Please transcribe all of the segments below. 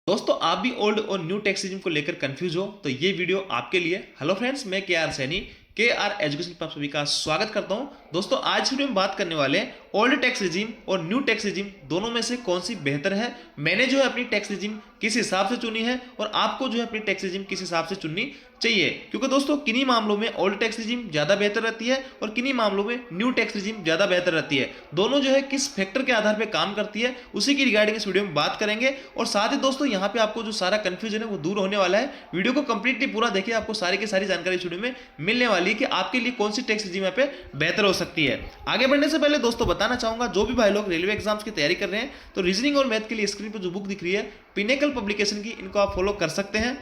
दोस्तों आप भी ओल्ड और न्यू टैक्स रिजिम को लेकर कंफ्यूज हो तो ये वीडियो आपके लिए। हेलो फ्रेंड्स, मैं के आर सैनी के आर एजुकेशन पर आप सभी का स्वागत करता हूं। दोस्तों आज इस वीडियो में बात करने वाले हैं ओल्ड टैक्स रिजिम और न्यू टैक्स रिजिम दोनों में से कौन सी बेहतर है। मैंने जो है अपनी टैक्स रिजिम किस हिसाब से चुनी है और आपको जो है अपनी टैक्स रिजिम किस हिसाब से चुननी चाहिए, क्योंकि दोस्तों किन्हीं मामलों में ओल्ड टैक्स रिजिम ज्यादा बेहतर रहती है और किन्हीं मामलों में न्यू टैक्स रिजिम ज्यादा बेहतर रहती है। दोनों जो है किस फैक्टर के आधार पर काम करती है उसी की रिगार्डिंग इस वीडियो में बात करेंगे। और साथ ही दोस्तों यहाँ पे आपको जो सारा कंफ्यूजन है वो दूर होने वाला है। वीडियो को कंप्लीटली पूरा देखिए, आपको सारी की सारी जानकारी इस वीडियो में मिलने वाली है कि आपके लिए कौन सी टैक्स रिजिम यहाँ पे बेहतर हो सकती है। आगे बढ़ने से पहले दोस्तों बताना चाहूंगा, जो भी भाई लोग रेलवे एग्जाम्स की तैयारी कर रहे हैं तो रीजनिंग और मैथ के लिए स्क्रीन पर जो बुक दिख रही है पिनेकल पब्लिकेशन की, इनको आप फॉलो कर सकते हैं।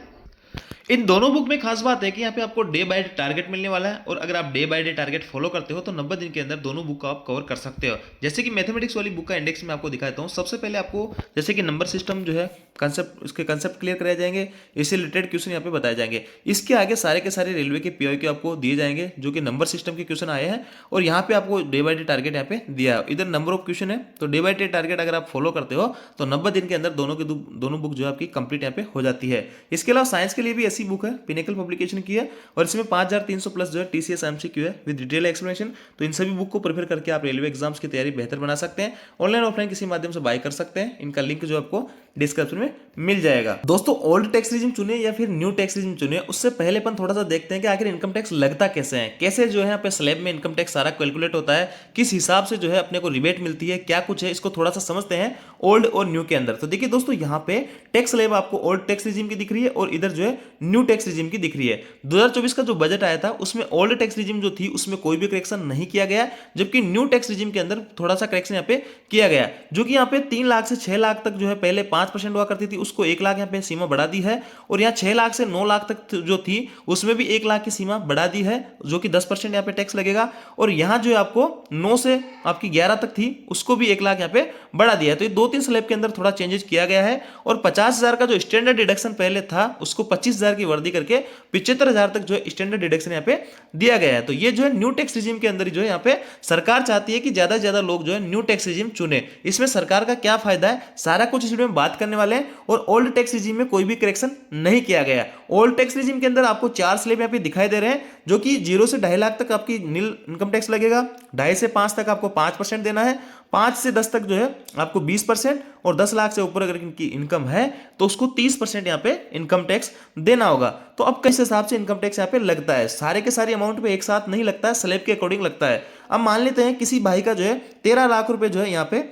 इन दोनों बुक में खास बात है कि यहाँ पे आपको डे बाय डे टारगेट मिलने वाला है और अगर आप day by day target follow करते हो तो 90 दिन के अंदर दोनों बुक को आप कवर कर सकते हो। जैसे कि मैथमेटिक्स वाली बुक का इंडेक्स मैं आपको दिखाता हूँ। सबसे पहले आपको जैसे कि नंबर सिस्टम जो है कंसेप्ट, उसके कंसेप्ट क्लियर कराए जाएंगे, इससे रिलेटेड क्वेश्चन यहाँ पे बताए जाएंगे। इसके आगे सारे के सारे रेलवे के पीओक्यू आपको दिए जाएंगे जो कि नंबर सिस्टम के क्वेश्चन आए हैं और यहाँ पे आपको डे बाय डे टारगेट यहाँ पे दिया है। इधर नंबर ऑफ क्वेश्चन है तो डे बाय डे टारगेट अगर आप फॉलो करते हो तो 90 दिन के अंदर दोनों बुक जो है आपकी कंप्लीट यहाँ पे हो जाती है। इसके अलावा साइंस के लिए भी ऐसी बुक है, पिनेकल पब्लिकेशन की है और इसमें 5300 प्लस जो है टीसीएस एमसीक्यू है विद डिटेल एक्सप्लेनेशन। तो इन सभी बुक को प्रिफर करके आप रेलवे एग्जाम्स की तैयारी बेहतर बना सकते हैं। ऑनलाइन ऑफलाइन किसी माध्यम से बाय कर सकते हैं। इनका लिंक जो आपको डिस्क्रिप्शन में मिल जाएगा। दोस्तों ओल्ड टैक्स रिजिम चुने या फिर न्यू टैक्स रिजिम चुने, उससे पहले अपन थोड़ा सा देखते हैं कि आखिर इनकम टैक्स लगता कैसे है, कैसे जो है यहाँ पे स्लैब में इनकम टैक्स सारा कैलकुलेट होता है, किस हिसाब से जो है अपने को रिबेट मिलती है, क्या कुछ है, इसको थोड़ा सा समझते हैं ओल्ड और न्यू के अंदर। तो देखिए दोस्तों यहाँ पे टैक्स स्लैब आपको ओल्ड टैक्स रिजिम की दिख रही है और इधर जो है न्यू टैक्स रिजिम की दिख रही है। 2024 का जो बजट आया था उसमें ओल्ड टैक्स रिजिम जो थी उसमें कोई भी करेक्शन नहीं किया गया, जबकि न्यू टैक्स रिजिम के अंदर थोड़ा सा करेक्शन यहाँ पे किया गया, जो कि यहाँ पे 3 लाख से 6 लाख तक जो है पहले 5% हुआ करती थी, उसको 1 लाख यहाँ पे सीमा बढ़ा दी है। और यहाँ 6 लाख से 9 लाख तक जो थी उसमें भी 1 लाख की सीमा बढ़ा दी है, जो कि 10% यहाँ पे टैक्स लगेगा। और यहाँ जो है आपको 9 से आपकी 11 तक थी उसको भी 1 लाख यहाँ पे बढ़ा दिया है। तो ये 2-3 स्लैब के अंदर थोड़ा चेंजेस किया गया है। और 50,000 का जो स्टैंडर्ड डिडक्शन पहले था उसको 25,000 की वर्दी करके 75,000 तक जो है स्टैंडर्ड डिडक्शन यहाँ पे दिया गया है। तो ये जो है न्यू टैक्स रिजिम के अंदर जो है यहाँ पे सरकार चाहती है कि ज्यादा से ज्यादा लोग जो है न्यू टैक्स रिजिम चुने। इसमें सरकार का क्या फायदा है सारा कुछ इस वीडियो में बात करने वाले हैं। और ओल्ड टैक्स रिजिम में कोई भी करेक्शन नहीं किया गया। ओल्ड टैक्स रिजिम के अंदर आपको 4 स्लैब यहाँ पे दिखाई दे रहे हैं, जो कि 0 से 2.5 लाख तक आपकी नील इनकम टैक्स लगेगा, 2.5 से 5 तक आपको 5% देना है, 5 से 10 तक जो है आपको 20% और 10 लाख से ऊपर अगर इनकी इनकम है तो उसको 30% यहाँ पे इनकम टैक्स देना होगा। तो अब किस हिसाब से इनकम टैक्स यहाँ पे लगता है, सारे के सारे अमाउंट पे एक साथ नहीं लगता है, स्लैब के अकॉर्डिंग लगता है। अब मान लेते हैं किसी भाई का जो है 13 लाख रुपए जो है यहाँ पे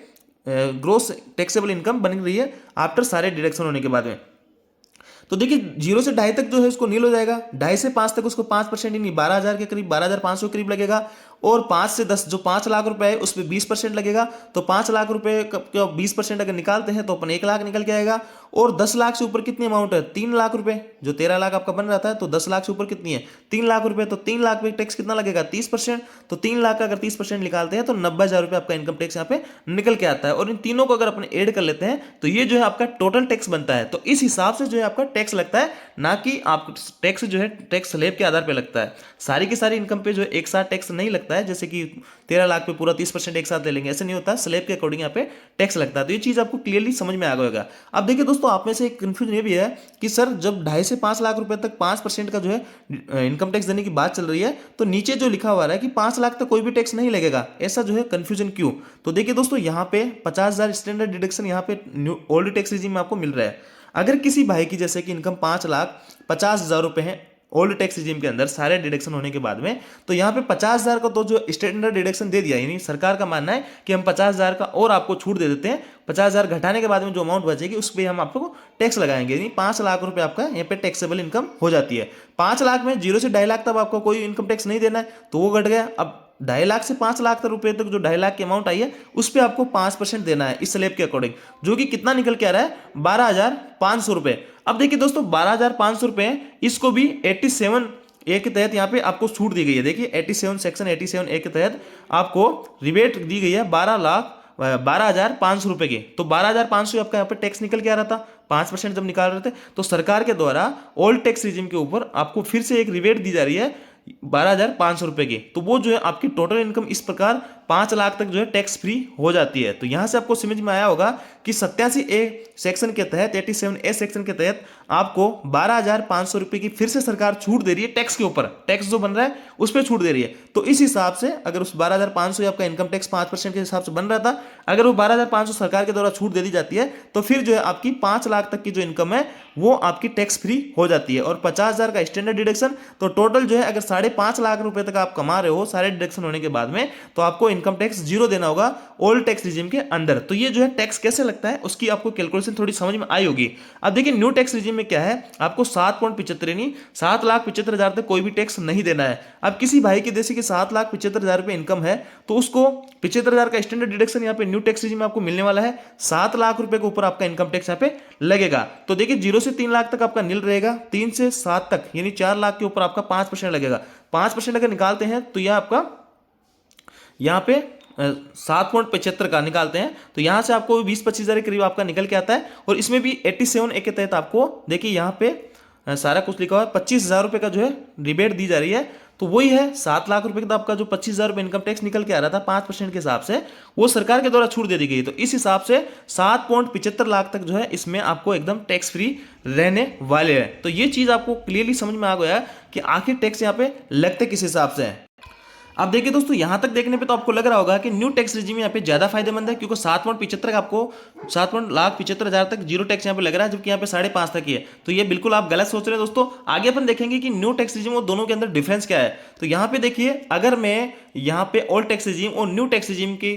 ग्रोस टैक्सेबल इनकम बन रही है आफ्टर सारे डिडक्शन होने के बाद में। तो देखिए 0 से 2.5 तक जो है उसको नील हो जाएगा, 2.5 से 5 तक उसको 5% यानी 12,000 के करीब 12,500 के करीब लगेगा। और 5 से 10 जो 5 लाख रुपए है उस पर 20% लगेगा। तो 5 लाख रुपए का 20% अगर निकालते हैं तो अपन 1 लाख निकल के आएगा। और 10 लाख से ऊपर कितनी अमाउंट है, 3 लाख रुपए, जो 13 लाख आपका बन रहा था तो 10 लाख से ऊपर कितनी है 3 लाख रुपए। तो 3 लाख पे टैक्स कितना लगेगा 30%। तो 3 लाख का अगर 30% निकालते हैं तो 90,000 रुपए आपका इनकम टैक्स यहाँ पे निकल के आता है। और इन तीनों को अगर अपन ऐड कर लेते हैं तो ये जो है आपका टोटल टैक्स बनता है। तो इस हिसाब से जो है आपका टैक्स लगता है, ना कि आप टैक्स जो है टैक्स स्लैब के आधार पे लगता है। सारी की सारी इनकम पे जो है एक साथ टैक्स नहीं लगता है, जैसे कि 13 लाख पे पूरा 30% एक साथ ले लेंगे, ऐसे नहीं होता। स्लैब के अकॉर्डिंग यहाँ पे टैक्स लगता है। तो ये चीज आपको क्लियरली समझ में आ गया होगा। अब देखिए दोस्तों, आप में से एक कंफ्यूजन ये भी है कि सर जब 2.5 से 5 लाख रुपए तक 5% का जो है इनकम टैक्स देने की बात चल रही है तो नीचे जो लिखा हुआ है कि 5 लाख तक कोई भी टैक्स नहीं लगेगा, ऐसा जो है कंफ्यूजन क्यों। तो देखिए दोस्तों, यहाँ पे 50,000 स्टैंडर्ड डिडक्शन यहाँ पे ओल्ड टैक्स रिजिम में आपको मिल रहा है। अगर किसी भाई की जैसे कि इनकम 5,50,000 रुपए है ओल्ड टैक्स रिजिम के अंदर सारे डिडक्शन होने के बाद में, तो यहाँ पे 50,000 का तो जो स्टैंडर्ड डिडक्शन दे दिया, यानी सरकार का मानना है कि हम 50,000 का और आपको छूट दे देते हैं, 50,000 घटाने के बाद में जो अमाउंट बचेगी उस पर हम आपको टैक्स लगाएंगे, यानी 5 लाख रुपए आपका यहाँ पे टैक्सेबल इनकम हो जाती है। 5 लाख में 0 से 2.5 लाख तक आपको कोई इनकम टैक्स नहीं देना है तो वो घट गया। अब 2.5 लाख से 5 लाख रुपए तक जो 2.5 लाख की अमाउंट आई है उस पर आपको 5% देना है इस स्लैब के अकॉर्डिंग, जो कि कितना निकल के आ रहा है 12,500 रुपए। अब देखिए दोस्तों 12,500 रुपए, इसको भी 87 ए के तहत यहाँ पे आपको छूट दी गई है। देखिए 87 सेक्शन 87 ए के तहत आपको रिबेट दी गई है 12,500 रुपए की। तो 12,500 आपका यहाँ पे टैक्स निकल के आ रहा था, 5% जब निकाल रहे थे तो सरकार के द्वारा ओल्ड टैक्स रिजिम के ऊपर आपको फिर से एक रिबेट दी जा रही है 12,500 रुपए की। तो वो जो है आपकी टोटल इनकम इस प्रकार 5 लाख तक जो है टैक्स फ्री हो जाती है। तो यहां से आपको समझ में आया होगा कि 87A सेक्शन के तहत, 87A सेक्शन के तहत आपको 12,500 रुपए की फिर से सरकार छूट दे रही है टैक्स के ऊपर। टैक्स जो बन रहा है उस पर छूट दे रही है। तो इस हिसाब से अगर उस 12,500 आपका इनकम टैक्स 5% के हिसाब से बन रहा था, अगर वो 12,500 सरकार के द्वारा छूट दे दी जाती है तो फिर जो है आपकी 5 लाख तक की जो इनकम है वो आपकी टैक्स फ्री हो जाती है। और 50,000 का स्टैंडर्ड डिडक्शन, तो टोटल जो है अगर 5.5 लाख रुपए तक आप कमा रहे हो सारे डिडक्शन होने के बाद में, तो आपको इनकम टैक्स जीरो देना होगा ओल्ड टैक्स रिजीम के अंदर। तो ये जो है टैक्स कैसे लगता है उसकी आपको कैलकुलेशन थोड़ी समझ में आई होगी। अब देखिए न्यू टैक्स रिजीम में क्या है, आपको 7.75 यानी 7,75,000 तक कोई भी टैक्स नहीं देना है। अब किसी भाई की जैसे कि 7,75,000 रुपए इनकम है तो उसको 75,000 का स्टैंडर्ड डिडक्शन यहाँ पे न्यू टैक्स रिजीम में आपको मिलने वाला है। 7 लाख रुपए के ऊपर आपका इनकम टैक्स यहाँ पे लगेगा। तो देखिए 0 से 3 लाख तक आपका नील रहेगा, 3 से 7 तक यानी 4 लाख के ऊपर आपका 5% लगेगा। 5% अगर निकालते हैं तो यह आपका यहाँ पे 7.75 का निकालते हैं तो यहां से आपको 20-25 हजार के करीब आपका निकल के आता है। और इसमें भी 87A के तहत आपको देखिए यहाँ पे सारा कुछ लिखा हुआ है, 25,000 रुपए का जो है रिबेट दी जा रही है। तो वही है 7 लाख रुपए का आपका जो 25,000 रुपए इनकम टैक्स निकल के आ रहा था 5% के हिसाब से, वो सरकार के द्वारा छूट दे दी गई। तो इस हिसाब से 7.75 लाख तक जो है इसमें आपको एकदम टैक्स फ्री रहने वाले हैं। तो ये चीज आपको क्लियरली समझ में आ गया कि आखिर टैक्स यहाँ पे लगते किस हिसाब से है। अब देखिए दोस्तों यहां तक देखने पे तो आपको लग रहा होगा कि न्यू टैक्स रिजीम यहाँ पे ज्यादा फायदेमंद है, क्योंकि 7.75 आपको 7,75,000 तक जीरो टैक्स यहाँ पे लग रहा है, जबकि यहाँ पे 5.5 तक ही है। तो ये बिल्कुल आप गलत सोच रहे हैं दोस्तों। आगे अपन देखेंगे कि न्यू टैक्स रिजीम और दोनों के अंदर डिफरेंस क्या है। तो यहाँ पे देखिए अगर मैं यहाँ पे ओल्ड टैक्स रिजीम और न्यू टैक्स रिजीम की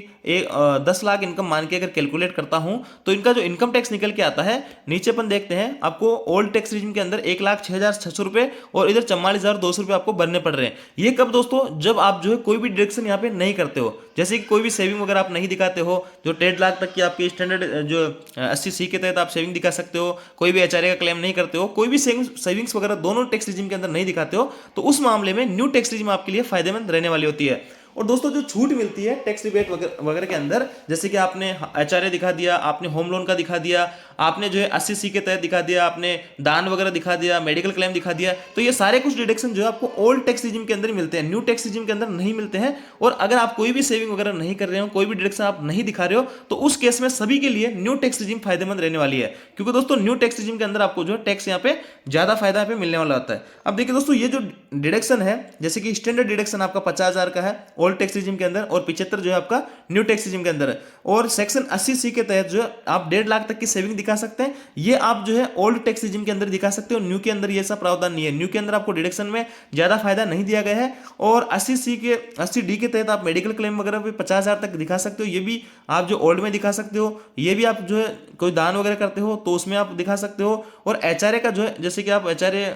10 लाख इनकम मान के अगर कैलकुलेट करता हूं तो इनका जो इनकम टैक्स निकल के आता है, नीचे अपन देखते हैं आपको ओल्ड टैक्स रिजीम के अंदर 1,06,600 रुपए और इधर 44,200 रुपए आपको भरने पड़ रहे हैं। ये कब दोस्तों, जब आप जो है कोई भी डिडक्शन यहाँ पे नहीं करते हो, जैसे कि कोई भी सेविंग वगैरह आप नहीं दिखाते हो, जो 1.5 लाख तक की आपकी स्टैंडर्ड जो 80C के तहत आप सेविंग दिखा सकते हो, कोई भी HRA का क्लेम नहीं करते हो, कोई भी सेविंग्स वगैरह दोनों टैक्स रिजीम के अंदर नहीं दिखाते हो, तो उस मामले में न्यू टैक्स रिजीम आपके लिए फायदेमंद रहने वाली होती है। और दोस्तों जो छूट मिलती है टैक्स रिबेट वगैरह के अंदर, जैसे कि आपने HRA दिखा दिया, आपने होम लोन का दिखा दिया, आपने जो है 80C के तहत दिखा दिया, आपने दान वगैरह दिखा दिया, मेडिकल क्लेम दिखा दिया, तो ये सारे कुछ डिडक्शन जो है आपको ओल्ड टैक्स रिजीम के अंदर ही मिलते हैं, न्यू टैक्स रिजीम के अंदर नहीं मिलते हैं। और अगर आप कोई भी सेविंग वगैरह नहीं कर रहे हो, कोई भी डिडक्शन आप नहीं दिखा रहे हो, तो उस केस में सभी के लिए न्यू टैक्स रिजीम फायदेमंद रहने वाली है, क्योंकि दोस्तों न्यू टैक्स रिजीम के अंदर आपको जो है टैक्स यहाँ पे ज्यादा फायदा यहाँ पे मिलने वाला होता है। अब देखिए दोस्तों ये जो डिडक्शन है, जैसे कि स्टैंडर्ड डिडक्शन आपका 50,000 का है ओल्ड टैक्स रिजीम के अंदर और 75 जो है आपका न्यू टैक्स रिजीम के अंदर है। और सेक्शन 80C के तहत जो है आप 1.5 लाख तक की सेविंग दिखा सकते हैं, ये आप जो है ओल्ड टैक्स रिजीम के अंदर दिखा सकते हो। न्यू के अंदर ये सब प्रावधान नहीं है, न्यू के अंदर आपको डिडक्शन में ज्यादा फायदा नहीं दिया गया है। और 80D के तहत आप मेडिकल क्लेम वगैरह भी 50,000 तक दिखा सकते हो, ये भी आप जो ओल्ड में दिखा सकते हो। ये भी आप जो है कोई दान वगैरह करते हो तो उसमें आप दिखा सकते हो। और HRA का जो है, जैसे कि आप HRA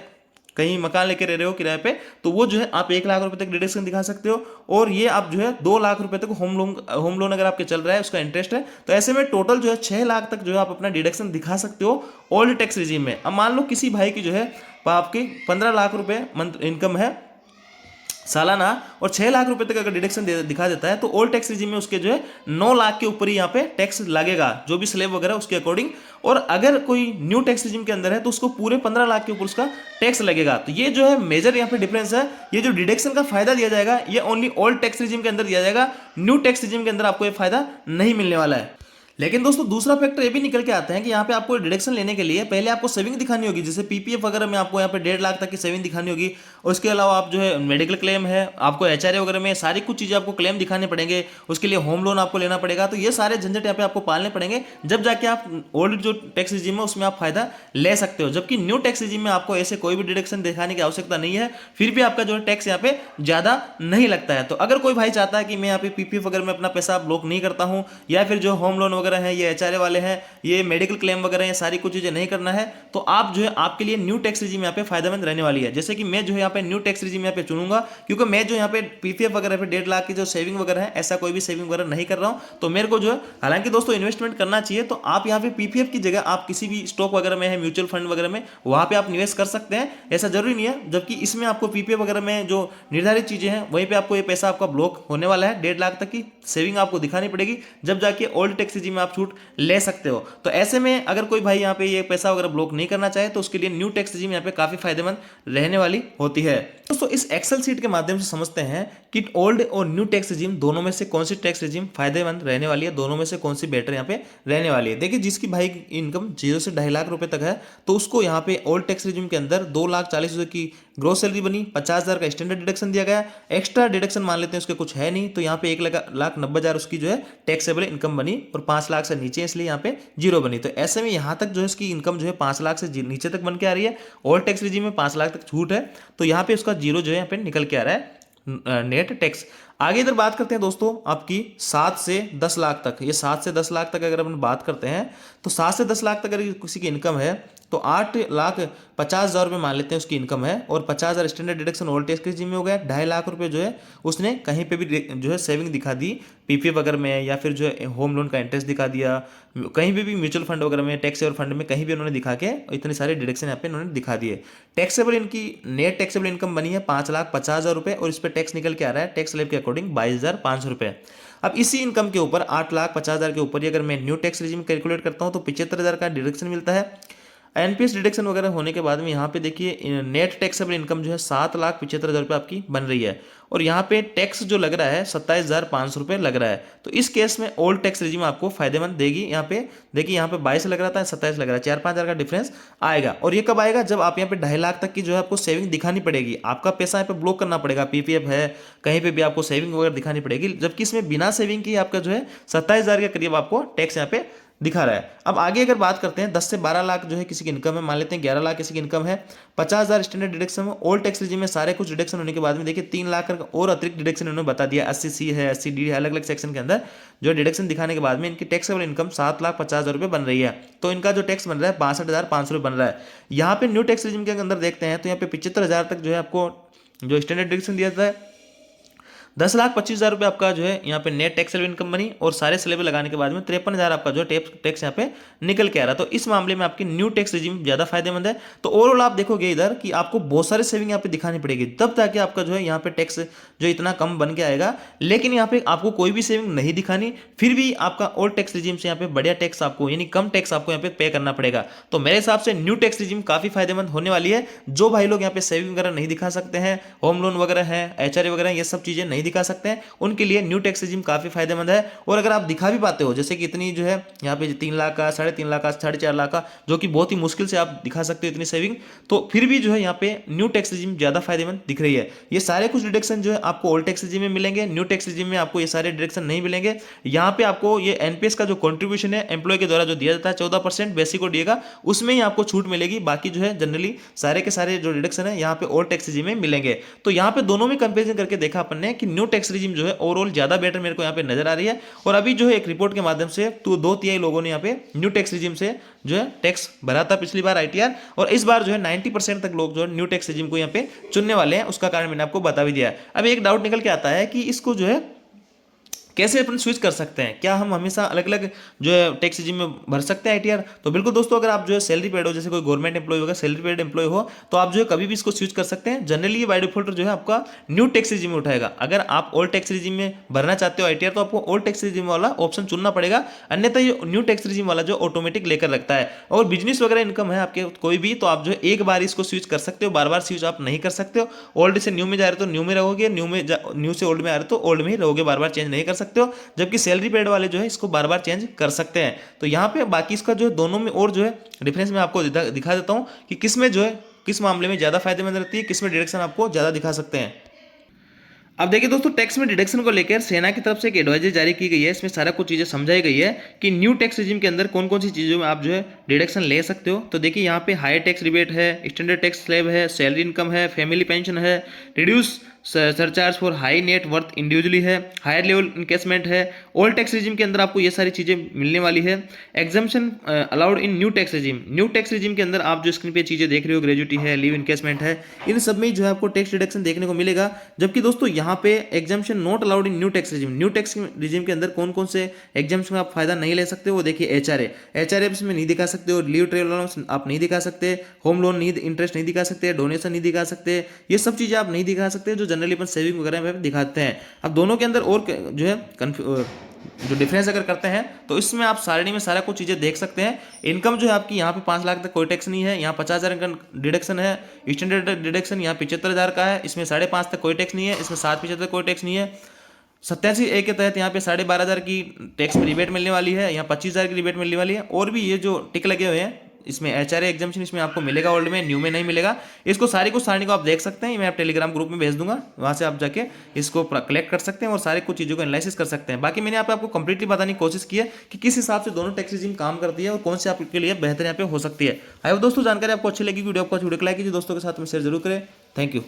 कहीं मकान लेके रह रहे हो किराए पे, तो वो जो है आप 1 लाख रुपए तक डिडक्शन दिखा सकते हो। और ये आप जो है 2 लाख रुपए तक होम लोन अगर आपके चल रहा है उसका इंटरेस्ट है, तो ऐसे में टोटल जो है 6 लाख तक जो है आप अपना डिडक्शन दिखा सकते हो ओल्ड टैक्स रिजीम में। अब मान लो किसी भाई की जो है आपकी 15 लाख रुपए मंथ इनकम है सालाना और 6 लाख रुपए तक अगर डिडक्शन दिखा देता है, तो ओल्ड टैक्स रिजीम में उसके जो है 9 लाख के ऊपर ही यहाँ पे टैक्स लगेगा, जो भी स्लैब वगैरह उसके अकॉर्डिंग। और अगर कोई न्यू टैक्स रिजीम के अंदर है तो उसको पूरे 15 लाख के ऊपर उसका टैक्स लगेगा। तो ये जो है मेजर यहाँ पे डिफरेंस है। ये जो डिडक्शन का फायदा दिया जाएगा ये ओनली ओल्ड टैक्स रिजीम के अंदर दिया जाएगा, न्यू टैक्स रिजीम के अंदर आपको ये फायदा नहीं मिलने वाला है। लेकिन दोस्तों दूसरा फैक्टर ये भी निकल के आता है कि यहाँ पे आपको डिडक्शन लेने के लिए पहले आपको सेविंग दिखानी होगी, जैसे PPF वगैरह में आपको यहाँ पे 1.5 लाख तक की सेविंग दिखानी होगी। और उसके अलावा आप जो है मेडिकल क्लेम है, आपको HRA वगैरह में सारी कुछ चीज़ें आपको क्लेम दिखाने पड़ेंगे, उसके लिए होम लोन आपको लेना पड़ेगा। तो ये सारे झंझट यहाँ पे आपको पालने पड़ेंगे, जब जाके आप ओल्ड जो टैक्स रिजीम है उसमें आप फायदा ले सकते हो। जबकि न्यू टैक्स रिजीम में आपको ऐसे कोई भी डिडक्शन दिखाने की आवश्यकता नहीं है, फिर भी आपका जो है टैक्स यहाँ पे ज़्यादा नहीं लगता है। तो अगर कोई भाई चाहता है कि मैं यहाँ पे PPF वगैरह में अपना पैसा ब्लॉक नहीं करता हूँ, या फिर जो होम लोन वगैरह है, ये HRA वाले हैं, ये मेडिकल क्लेम वगैरह ये सारी कुछ चीजें नहीं करना है, तो आप जो है आपके लिए न्यू टैक्स रिजीम यहाँ पे फायदेमंद रहने वाली है। जैसे कि मैं जो है यहाँ पे न्यू टैक्स रिजीम यहाँ पे चुनूंगा, क्योंकि मैं जो यहाँ पे PPF वगैरह पे 1.5 लाख की जो सेविंग वगैरह है, ऐसा कोई भी सेविंग वगैरह नहीं कर रहा हूँ। तो मेरे को जो है, हालांकि दोस्तों इन्वेस्टमेंट करना चाहिए, तो आप यहाँ पे PPF की जगह आप किसी भी स्टॉक वगैरह में है, म्यूचुअल फंड वगैरह में, वहां पे आप निवेश कर सकते हैं, ऐसा जरूरी नहीं है। जबकि इसमें आपको PPF वगैरह में जो निर्धारित चीजें हैं वहीं पे आपको ये पैसा आपका ब्लॉक होने वाला है। 1.5 लाख तक की सेविंग आपको दिखानी पड़ेगी, जब जाके ओल्ड टैक्स रिजीम में आप छूट ले सकते हो। तो ऐसे में अगर कोई भाई यहाँ पे ये पैसा वगैरह ब्लॉक नहीं करना चाहे तो उसके लिए न्यू टैक्स रेजिम यहाँ पे काफी फायदेमंद रहने वाली होती है। दोस्तों इस एक्सेल सीट के माध्यम से समझते हैं कि ओल्ड और न्यू टैक्स रेजिम दोनों में से कौन सी टैक्स रेजिम फायदेमंद रहने वाली है, दोनों में से कौन सी बेटर यहाँ पे रहने वाली है। देखिए जिसकी भाई की इनकम 0 से 2.5 लाख रुपए तक है तो उसको यहाँ पे ओल्ड टैक्स रेजिम के अंदर 2,40,000 की ग्रोस सैलरी बनी, 50,000 का स्टैंडर्ड डिडक्शन दिया गया, एक्स्ट्रा डिडक्शन मान लेते हैं उसके कुछ है नहीं, तो यहाँ पे 1,90,000 उसकी जो है टैक्सेबल इनकम बनी और 5 लाख से नीचे इसलिए यहाँ पे 0 बनी। तो ऐसे में यहाँ तक जो है इसकी इनकम जो है 5 लाख से नीचे तक बन के आ रही है, ओल्ड टैक्स रेजिम में 5 लाख तक छूट है, तो यहाँ पे उसका 0 जो है यहाँ पे निकल के आ रहा है नेट टैक्स। आगे इधर बात करते हैं दोस्तों आपकी 7 से 10 लाख तक। ये 7 से 10 लाख तक अगर अपन बात करते हैं तो 7 से 10 लाख तक अगर किसी की इनकम है तो 8,50,000 रुपये मान लेते हैं उसकी इनकम है, और 50,000 स्टैंडर्ड डिडक्शन ओल्ड टैक्स के जिम्मे हो गया। 2.5 लाख रुपए जो है उसने कहीं पे भी जो है सेविंग दिखा दी पीपीएफ वगैरह में, या फिर जो है होम लोन का इंटरेस्ट दिखा दिया, कहीं भी म्यूचुअल फंड वगैरह में, टैक्सेबल फंड में कहीं भी उन्होंने दिखा के इतने सारे डिडक्शन यहाँ पे उन्होंने दिखा दिए। टैक्सेबल इनकी नेट टैक्सेबल इनकम बनी है 5,50,000 रुपये और इस पर टैक्स निकल के आ रहा है टैक्स स्लैब के अकॉर्डिंग 22,500 रुपये। अब इसी इनकम के ऊपर 8,50,000 के ऊपर ही अगर मैं न्यू टैक्स रेजिम कैलकुलेट करता हूँ तो 75,000 का डिडक्शन मिलता है। एनपीएस डिडक्शन वगैरह होने के बाद में यहाँ पे देखिए नेट टैक्सेबल इनकम जो है 7,75,000 रुपये आपकी बन रही है, और यहाँ पे टैक्स जो लग रहा है 27,500 रुपये लग रहा है। तो इस केस में ओल्ड टैक्स रेजिम आपको फायदेमंद देगी। यहाँ पे देखिए यहाँ पे 22 लग रहा था, 27 लग रहा है, 4-5 हज़ार का डिफरेंस आएगा। और ये कब आएगा? जब आप यहाँ पे 2.5 लाख तक की जो है आपको सेविंग दिखानी पड़ेगी, आपका पैसा यहाँ पे ब्लॉक करना पड़ेगा, पीपीएफ है कहीं पे भी आपको सेविंग वगैरह दिखानी पड़ेगी, जबकि इसमें बिना सेविंग की आपका जो है 27,000 के करीब आपको टैक्स यहाँ पे दिखा रहा है। अब आगे अगर बात करते हैं 10 से 12 लाख जो है किसी की इनकम है, मान लेते हैं 11 लाख किसी की इनकम है, 50,000 स्टैंडर्ड डिडक्शन में ओल्ड टैक्स रेजिम में सारे कुछ डिडक्शन होने के बाद में देखिए 3 लाख का और अतिरिक्त डिडक्शन इन्होंने बता दिया, 80C है, 80D है, अलग अलग सेक्शन के अंदर जो डिडक्शन दिखाने के बाद में इनकी टैक्सेबल इनकम 7,50,000 रुपये बन रही है। तो इनका जो टैक्स बन रहा है 62,500 रुपये बन रहा है। यहाँ पे न्यू टैक्स रेजिम के अंदर देखते हैं तो यहाँ पे 75,000 तक जो है आपको जो स्टैंडर्ड डिडक्शन दिया जाता है, 10,25,000 रुपये आपका जो है यहाँ पे नेट टैक्सेबल इनकम बनी, और सारे स्लैब लगाने के बाद में 53,000 आपका जो टैक्स यहाँ पे निकल के आ रहा है। तो इस मामले में आपकी न्यू टैक्स रेजिम ज्यादा फायदेमंद है। तो ओवरऑल आप देखोगे इधर कि आपको बहुत सारे सेविंग यहाँ पे दिखानी पड़ेगी, तब ताकि आपका जो है यहाँ पे टैक्स जो इतना कम बन के आएगा। लेकिन यहाँ पे आपको कोई भी सेविंग नहीं दिखानी, फिर भी आपका ओल्ड टैक्स रेजिम से यहाँ पे बढ़िया टैक्स आपको यानी कम टैक्स आपको यहाँ पे पे करना पड़ेगा। तो मेरे हिसाब से न्यू टैक्स रेजिम काफी फायदेमंद होने वाली है। जो भाई लोग यहाँ पे सेविंग वगैरह नहीं दिखा सकते हैं, होम लोन वगैरह है, एचआरए वगैरह ये सब चीजें नहीं दिखा सकते हैं, उनके लिए न्यू टैक्स रेजिम काफी फायदेमंद है। और अगर आप दिखा भी पाते हो, जैसे कि इतनी जो है यहाँ पे 3 लाख का, 3.5 लाख का, 4.5 लाख का, जो कि बहुत ही मुश्किल से आप दिखा सकते हो इतनी सेविंग, तो फिर भी जो है यहाँ पे न्यू टैक्स रेजिम ज्यादा फायदेमंद दिख रही है। ये सारे कुछ डिडक्शन जो है आपको ओल्ड टैक्स रेजिम में मिलेंगे, न्यू टैक्स रेजिम में आपको ये सारे डिडक्शन नहीं मिलेंगे। यहाँ पे आपको ये एनपीएस का जो कॉन्ट्रीब्यूशन है एम्प्लॉय के द्वारा जो दिया जाता है 14% बेसिक और दिएगा, उसमें ही आपको छूट मिलेगी। बाकी जो है जनरली सारे के सारे जो डिडक्शन है यहाँ पे ओल्ड टैक्स रेजिम में मिलेंगे। तो यहाँ पे दोनों में कंपेरिजन करके देखा अपन ने कि न्यू टैक्स रेजिम जो है ओवरऑल ज्यादा बेटर मेरे को यहाँ पे नजर आ रही है। और अभी जो है एक रिपोर्ट के माध्यम से तो 2/3 लोगों ने यहाँ पे न्यू टैक्स रेजिम से जो है टैक्स भरा था पिछली बार आईटीआर, और इस बार जो है 90% तक लोग जो है न्यू टैक्स रेजिम को यहाँ पे चुनने वाले हैं। उसका कारण मैंने आपको बता भी दिया। अब एक डाउट निकल के आता है कि इसको जो है कैसे अपन स्विच कर सकते हैं, क्या हम हमेशा अलग अलग जो है टैक्स रेजिम में भर सकते हैं आईटीआर? तो बिल्कुल दोस्तों, अगर आप जो है सैलरी पेड हो, जैसे कोई गवर्नमेंट एम्प्लॉय होगा, सैलरी पेड एम्प्लॉय हो, तो आप जो है कभी भी इसको स्विच कर सकते हैं। जनरली ये बाय डिफॉल्ट जो है आपका न्यू टैक्स रेजिम में उठाएगा। अगर आप ओल्ड टैक्स रेजिम में भरना चाहते हो आईटीआर तो आपको ओल्ड टैक्स रेजिम वाला ऑप्शन चुनना पड़ेगा, अन्यथा ये न्यू टैक्स रेजिम वाला जो ऑटोमेटिक लेकर रखता है। और बिजनेस वगैरह इनकम है आपके कोई भी, तो आप जो है एक बार इसको स्विच कर सकते हो, बार बार स्विच आप नहीं कर सकते हो। ओल्ड से न्यू में जा रहे हो तो न्यू में रहोगे, न्यू से ओल्ड में आ रहे हो तो ओल्ड में ही रहोगे, बार बार चेंज नहीं कर सकते हो। जबकि सैलरी पेड वाले जो है इसको बार बार चेंज कर सकते हैं। तो यहाँ पे बाकी इसका जो है दोनों में और जो है डिफरेंस मैं आपको दिखा देता हूँ कि किस में जो है किस मामले में ज्यादा फायदेमंद रहती है, किस में डिडक्शन आपको ज्यादा दिखा सकते हैं। अब देखिए दोस्तों, टैक्स में डिडक्शन को लेकर सेना की तरफ से एक एडवाइजरी जारी की गई है। इसमें सारा कुछ चीजें समझाई गई है कि न्यू टैक्स रेजिम के अंदर कौन कौन सी चीजों में आप जो है डिडक्शन ले सकते हो। तो देखिए यहाँ पे हाई टैक्स रिबेट है, स्टैंडर्ड टैक्स स्लैब है, सैलरी इनकम है, फैमिली पेंशन है, reduce surcharge for high net worth individually है, हायर लेवल इनकेसमेंट है। ओल्ड टैक्स रेजिम के अंदर आपको ये सारी चीजें मिलने वाली है। Exemption allowed in new tax regime, new tax regime के अंदर आप जो स्क्रीन पे चीजें देख रहे हो, ग्रेजुटी है, लीव इनकेसमेंट है, इन सब में जो है आपको टैक्स डिडक्शन देखने को मिलेगा। जबकि दोस्तों यहाँ पे exemption not allowed in new tax regime, new tax regime के अंदर कौन कौन से एग्जाम्पशन में आप फायदा नहीं ले सकते हो। देखिए एचआरए में नहीं दिखा सकते हो, लीव ट्रेवल अलाउंस आप नहीं दिखा सकते, होम लोन नहीं इंटरेस्ट नहीं दिखा सकते, डोनेशन नहीं दिखा सकते, ये सब चीजें आप नहीं दिखा सकते जो जनरली अपन सेविंग वगैरह में दिखाते हैं। अब दोनों के अंदर और जो है जो डिफरेंस अगर करते हैं तो इसमें आप सारणी में सारा कुछ चीज़ें देख सकते हैं। इनकम जो है आपकी यहाँ पे 5 लाख तक कोई टैक्स नहीं है, यहाँ 50,000 का डिडक्शन है। स्टैंडर्ड डिडक्शन यहाँ 75,000 का है, इसमें 5.5 तक कोई टैक्स नहीं है, इसमें 7.75 कोई टैक्स नहीं है। 87A के तहत यहाँ पे 12,500 की टैक्स में रिबेट मिलने वाली है, यहाँ 25,000 की रिबेट मिलने वाली है। और भी ये जो टिक लगे हुए हैं इसमें HRA एग्जाम्पशन इसमें आपको मिलेगा, ओल्ड में, न्यू में नहीं मिलेगा। इसको सारी कुछ सारणी को आप देख सकते हैं, मैं आप टेलीग्राम ग्रुप में भेज दूंगा, वहाँ से आप जाके इसको कलेक्ट कर सकते हैं और सारी कुछ चीज़ों को एनालिसिस कर सकते हैं। बाकी मैंने यहाँ पे आपको कंप्लीटली बताने की कोशिश की है कि किस हिसाब से दोनों टैक्स रिजीम काम करती है और कौन से आपके लिए बेहतर यहाँ पे हो सकती है। आई होप दोस्तों जानकारी आपको अच्छी लगी, वीडियो को लाइक कीजिए, दोस्तों के साथ में शेयर जरूर करें। Thank you.